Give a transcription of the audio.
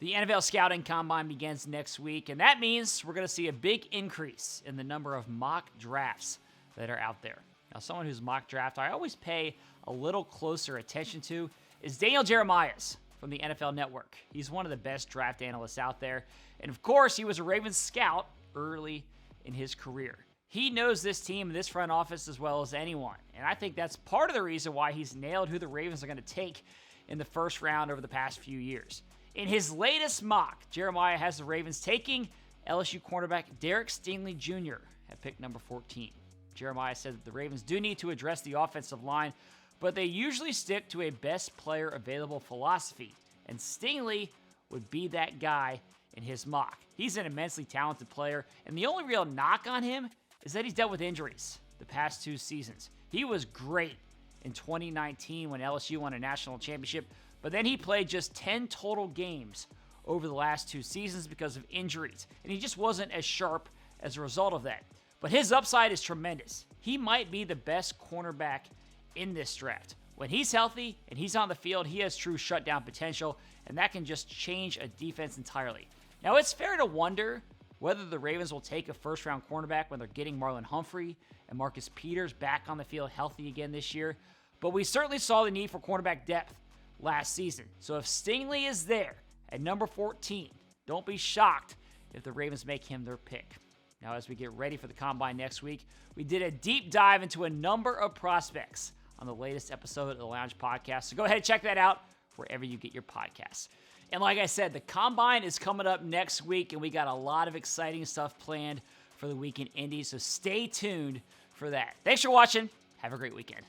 The NFL Scouting Combine begins next week, and that means we're going to see a big increase in the number of mock drafts that are out there. Now, someone whose mock draft I always pay a little closer attention to is Daniel Jeremiah's from the NFL Network. He's one of the best draft analysts out there, and of course, he was a Ravens scout early in his career. He knows this team and this front office as well as anyone, and I think that's part of the reason why he's nailed who the Ravens are going to take in the first round over the past few years. In his latest mock, Jeremiah has the Ravens taking LSU cornerback Derek Stingley Jr. at pick number 14. Jeremiah said that the Ravens do need to address the offensive line, but they usually stick to a best player available philosophy, and Stingley would be that guy in his mock. He's an immensely talented player, and the only real knock on him is that he's dealt with injuries the past 2 seasons. He was great in 2019 when LSU won a national championship, but then he played just 10 total games over the last 2 seasons because of injuries, and he just wasn't as sharp as a result of that. But his upside is tremendous. He might be the best cornerback in this draft. When he's healthy and he's on the field, he has true shutdown potential, and that can just change a defense entirely. Now, it's fair to wonder whether the Ravens will take a first-round cornerback when they're getting Marlon Humphrey and Marcus Peters back on the field healthy again this year, but we certainly saw the need for cornerback depth last season. So if Stingley is there at number 14, don't be shocked if the Ravens make him their pick. Now, as we get ready for the Combine next week, we did a deep dive into a number of prospects on the latest episode of the Lounge Podcast. So go ahead and check that out wherever you get your podcasts. And like I said, the Combine is coming up next week, and we got a lot of exciting stuff planned for the week in Indy, so stay tuned for that. Thanks for watching. Have a great weekend.